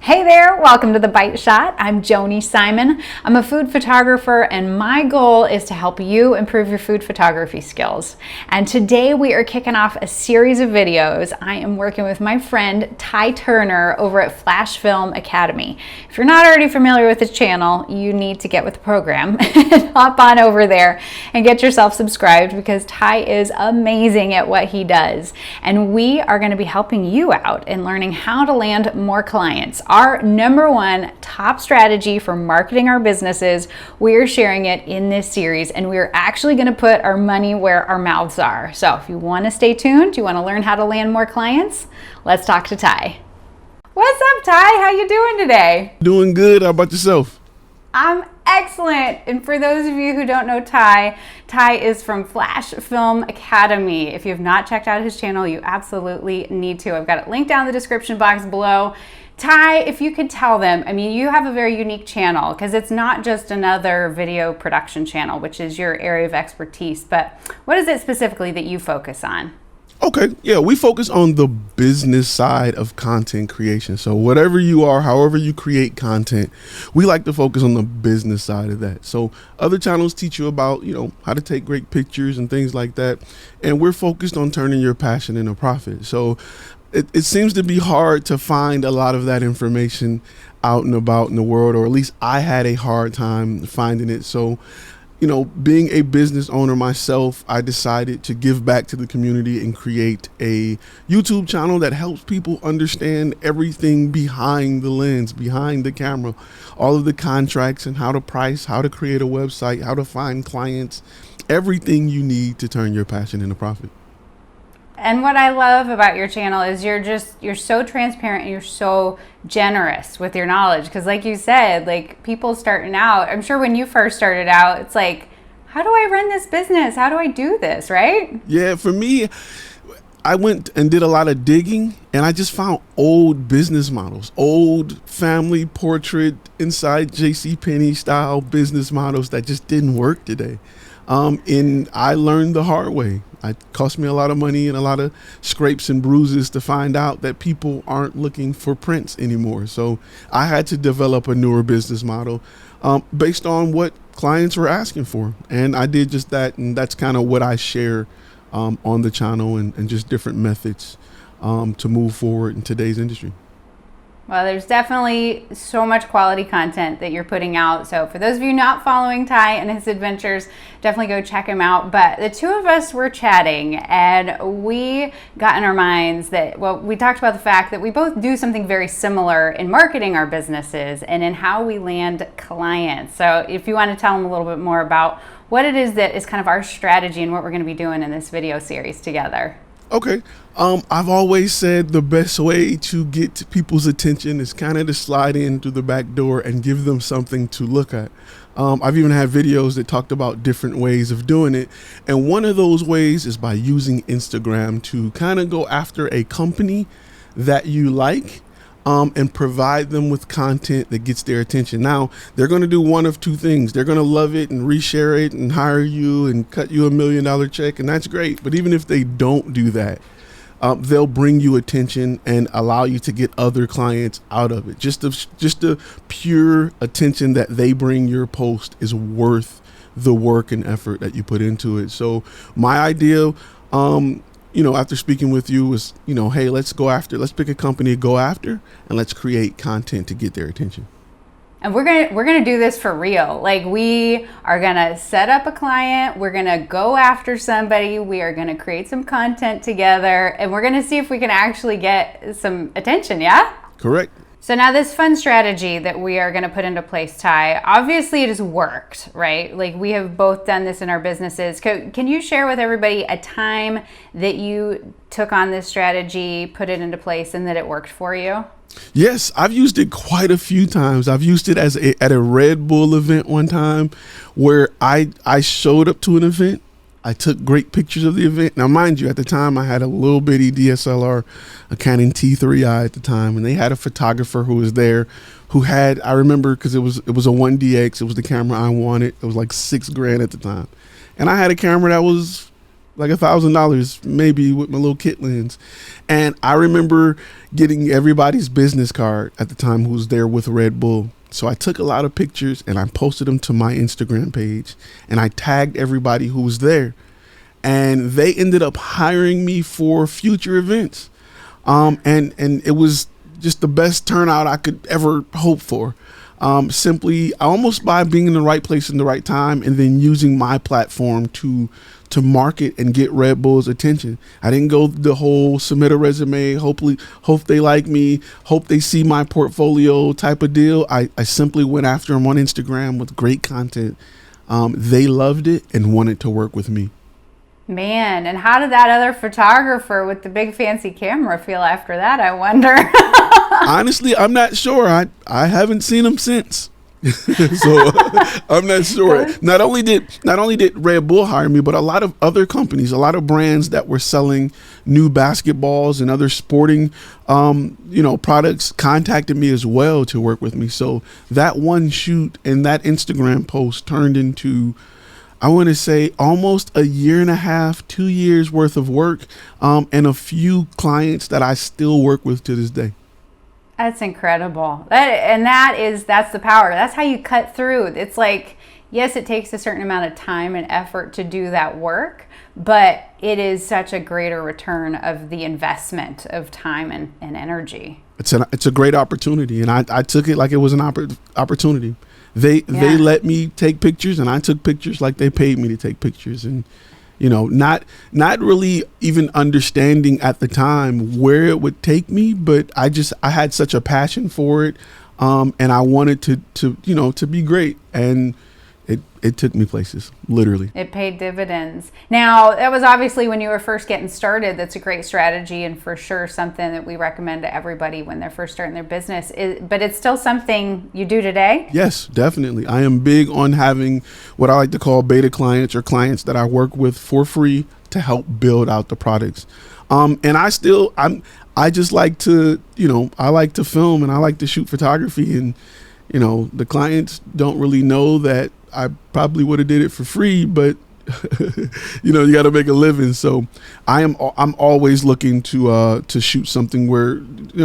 Hey there, welcome to The Bite Shot. I'm Joni Simon. I'm a food photographer and my goal is to help you improve your food photography skills. And today we are kicking off a series of videos. I am working with my friend Ty Turner over at Flash Film Academy. If you're not already familiar with his channel, you need to get with the program and hop on over there and get yourself subscribed because Ty is amazing at what he does. And we are going to be helping you out in learning how to land more clients. Our number one top strategy for marketing our businesses, we're sharing it in this series, and we're actually going to put our money where our mouths are. So if you want to stay tuned, you want to learn how to land more clients, let's talk to Ty. What's up, Ty? How you doing today? Doing good. How about yourself? I'm excellent. And for those of you who don't know Ty, Ty is from Flash Film Academy. If you have not checked out his channel, you absolutely need to. I've got it linked down in the description box below. Ty, if you could tell them, I mean, you have a very unique channel because it's not just another video production channel, which is your area of expertise, but what is it specifically that you focus on? Okay, yeah, we focus on the business side of content creation. So whatever you are, however you create content, we like to focus on the business side of that. So other channels teach you about, how to take great pictures and things like that. And we're focused on turning your passion into profit. So it seems to be hard to find a lot of that information out and about in the world, or at least I had a hard time finding it. So, being a business owner myself, I decided to give back to the community and create a YouTube channel that helps people understand everything behind the lens, behind the camera, all of the contracts and how to price, how to create a website, how to find clients, everything you need to turn your passion into profit. And what I love about your channel is you're so transparent and you're so generous with your knowledge. Because like you said, like people starting out, I'm sure when you first started out, it's like, how do I run this business? How do I do this, right? Yeah, for me, I went and did a lot of digging and I just found old business models, old family portrait inside JCPenney style business models that just didn't work today. And I learned the hard way. It cost me a lot of money and a lot of scrapes and bruises to find out that people aren't looking for prints anymore. So I had to develop a newer business model based on what clients were asking for. And I did just that. And that's kind of what I share on the channel and just different methods to move forward in today's industry. Well, there's definitely so much quality content that you're putting out. So for those of you not following Ty and his adventures, definitely go check him out. But the two of us were chatting and we got in our minds that, we talked about the fact that we both do something very similar in marketing our businesses and in how we land clients. So if you want to tell them a little bit more about what it is that is kind of our strategy and what we're going to be doing in this video series together. Okay. I've always said the best way to get people's attention is kind of to slide in through the back door and give them something to look at. I've even had videos that talked about different ways of doing it. And one of those ways is by using Instagram to kind of go after a company that you like and provide them with content that gets their attention. Now, they're going to do one of two things. They're going to love it and reshare it and hire you and cut you $1 million check. And that's great. But even if they don't do that, they'll bring you attention and allow you to get other clients out of it. Just the pure attention that they bring your post is worth the work and effort that you put into it. So my idea, after speaking with you was, hey, let's pick a company to go after and let's create content to get their attention. And we're gonna do this for real. Like we are gonna set up a client, we're gonna go after somebody, we are gonna create some content together, and we're gonna see if we can actually get some attention, yeah? Correct. So now this fun strategy that we are gonna put into place, Ty, obviously it has worked, right? Like we have both done this in our businesses. Can you share with everybody a time that you took on this strategy, put it into place, and that it worked for you? Yes, I've used it quite a few times. I've used it at a Red Bull event one time where I showed up to an event. I took great pictures of the event. Now, mind you, at the time I had a little bitty DSLR, a Canon T3i at the time, and they had a photographer who was there who had, I remember because it was a 1DX, it was the camera I wanted. It was like $6,000 at the time. And I had a camera that was like $1,000 maybe with my little kit lens. And I remember getting everybody's business card at the time who was there with Red Bull. So I took a lot of pictures and I posted them to my Instagram page and I tagged everybody who was there. And they ended up hiring me for future events. And it was just the best turnout I could ever hope for. Simply almost by being in the right place in the right time and then using my platform to market and get Red Bull's attention. I didn't go the whole submit a resume, hope they like me, hope they see my portfolio type of deal. I simply went after them on Instagram with great content. They loved it and wanted to work with me. Man, and how did that other photographer with the big fancy camera feel after that, I wonder? Honestly, I'm not sure. I haven't seen him since. So I'm not sure. Not only did Red Bull hire me, but a lot of other companies, a lot of brands that were selling new basketballs and other sporting products contacted me as well to work with me. So that one shoot and that Instagram post turned into, I want to say, almost a year and a half, 2 years worth of work, and a few clients that I still work with to this day. That's incredible. That's the power. That's how you cut through. It's like, yes, it takes a certain amount of time and effort to do that work, but it is such a greater return of the investment of time and energy. It's a great opportunity, and I took it like it was an opportunity. They let me take pictures, and I took pictures like they paid me to take pictures, and not really even understanding at the time where it would take me, but I had such a passion for it, and I wanted to be great, and it took me places, literally. It paid dividends. Now, that was obviously when you were first getting started. That's a great strategy and for sure something that we recommend to everybody when they're first starting their business. But it's still something you do today? Yes, definitely. I am big on having what I like to call beta clients, or clients that I work with for free to help build out the products. And I just like to, I like to film and I like to shoot photography, and the clients don't really know that I probably would have did it for free, but you got to make a living. So I'm always looking to shoot something where,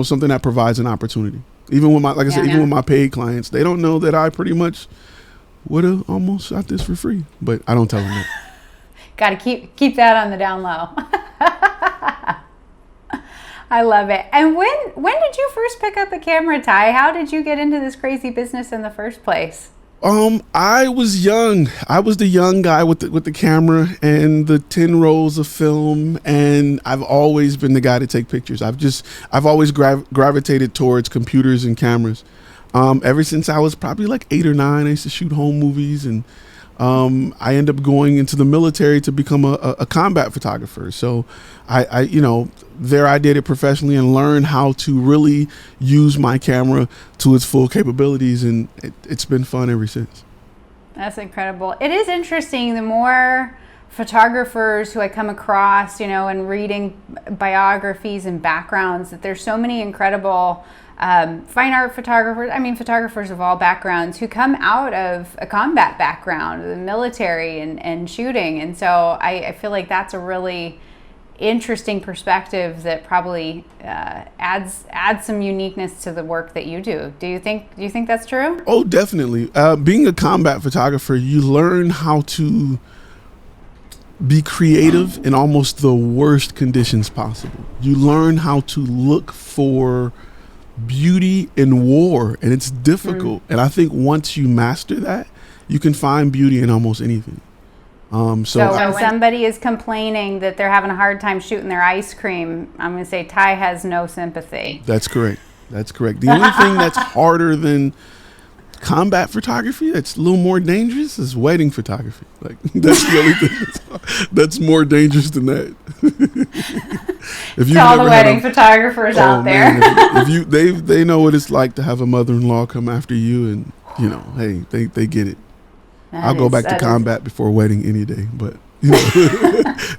something that provides an opportunity. Even with even with my paid clients, they don't know that I pretty much would have almost shot this for free, but I don't tell them that. Got to keep that on the down low. I love it. And when did you first pick up a camera, Ty? How did you get into this crazy business in the first place? I was young. I was the young guy with the camera and the 10 rolls of film, and I've always been the guy to take pictures. I've always gravitated towards computers and cameras. Ever since I was probably like 8 or 9, I used to shoot home movies, and I ended up going into the military to become a combat photographer. So I did it professionally and learned how to really use my camera to its full capabilities, and it's been fun ever since. That's incredible. It is interesting. The more photographers who I come across, and reading biographies and backgrounds, that there's so many incredible fine art photographers, photographers of all backgrounds who come out of a combat background, the military and shooting. And so I feel like that's a really interesting perspective that probably adds some uniqueness to the work that you do. Do you think that's true? Oh, definitely. Being a combat photographer, you learn how to be creative in almost the worst conditions possible. You learn how to look for beauty in war, and it's difficult. And I think once you master that, you can find beauty in almost anything. So when somebody is complaining that they're having a hard time shooting their ice cream, I'm going to say Ty has no sympathy. That's correct. The only thing that's harder than combat photography, that's a little more dangerous, is wedding photography. Like, that's the only thing that's more dangerous than that. If to all the wedding photographers out there, if they know what it's like to have a mother-in-law come after you, and hey, they get it. I'll go back to combat before a wedding any day, but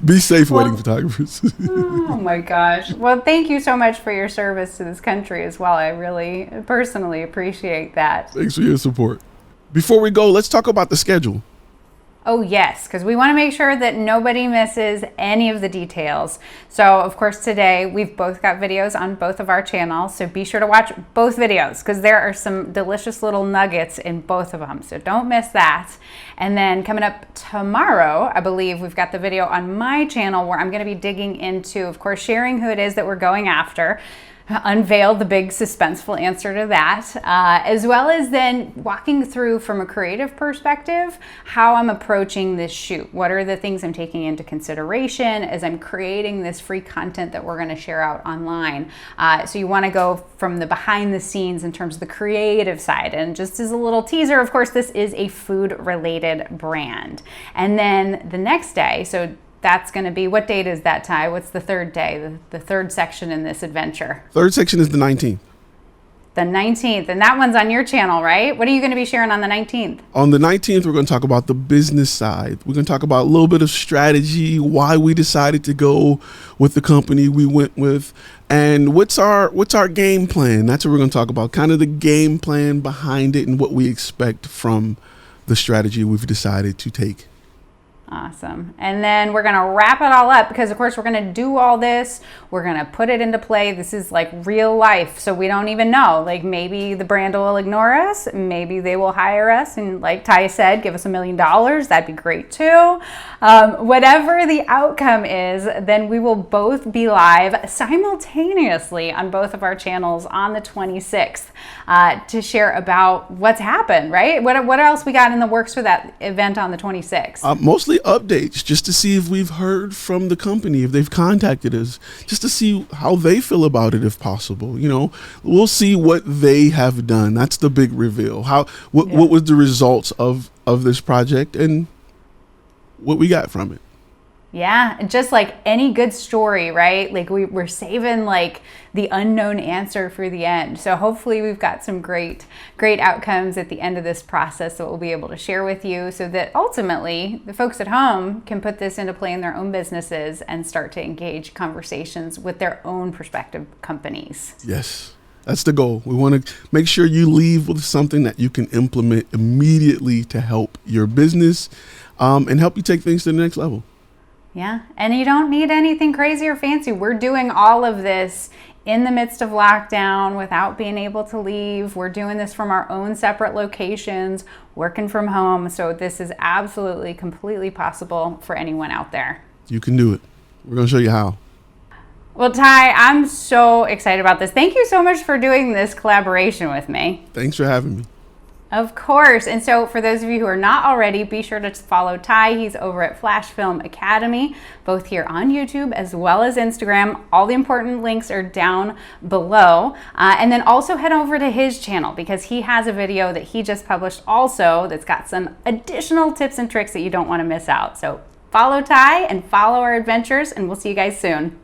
be safe, wedding photographers. Oh my gosh. Well, thank you so much for your service to this country as well. I really personally appreciate that. Thanks for your support. Before we go, let's talk about the schedule. Oh yes, because we want to make sure that nobody misses any of the details. So of course today we've both got videos on both of our channels, so be sure to watch both videos because there are some delicious little nuggets in both of them, so don't miss that. And then coming up tomorrow, I believe we've got the video on my channel where I'm going to be digging into, of course, sharing who it is that we're going after, unveil the big suspenseful answer to that, as well as then walking through from a creative perspective how I'm approaching this shoot. What are the things I'm taking into consideration as I'm creating this free content that we're going to share out online. So you want to go from the behind the scenes in terms of the creative side. And just as a little teaser, of course, this is a food related brand. And then the next day, so that's going to be, what date is that, Ty? What's the third day, the third section in this adventure? Third section is the 19th. The 19th, and that one's on your channel, right? What are you going to be sharing on the 19th? On the 19th, we're going to talk about the business side. We're going to talk about a little bit of strategy, why we decided to go with the company we went with, and what's our game plan. That's what we're going to talk about, kind of the game plan behind it and what we expect from the strategy we've decided to take. Awesome. And then we're going to wrap it all up because, of course, we're going to do all this. We're going to put it into play. This is like real life. So we don't even know. Like maybe the brand will ignore us. Maybe they will hire us. And like Ty said, give us $1 million. That'd be great too. Whatever the outcome is, then we will both be live simultaneously on both of our channels on the 26th to share about what's happened, right? What else we got in the works for that event on the 26th? Mostly updates, just to see if we've heard from the company, if they've contacted us, just to see how they feel about it, if possible. You know, we'll see what they have done. That's the big reveal. What was the results of this project and what we got from it. Yeah, just like any good story, right? Like we're saving like the unknown answer for the end. So hopefully we've got some great outcomes at the end of this process that we'll be able to share with you so that ultimately the folks at home can put this into play in their own businesses and start to engage conversations with their own prospective companies. Yes. That's the goal. We want to make sure you leave with something that you can implement immediately to help your business and help you take things to the next level. Yeah, and you don't need anything crazy or fancy. We're doing all of this in the midst of lockdown without being able to leave. We're doing this from our own separate locations, working from home. So this is absolutely, completely possible for anyone out there. You can do it. We're going to show you how. Well, Ty, I'm so excited about this. Thank you so much for doing this collaboration with me. Thanks for having me. Of course. And so for those of you who are not already, be sure to follow Ty. He's over at Flash Film Academy, both here on YouTube as well as Instagram. All the important links are down below. And then also head over to his channel because he has a video that he just published also that's got some additional tips and tricks that you don't want to miss out. So follow Ty and follow our adventures, and we'll see you guys soon.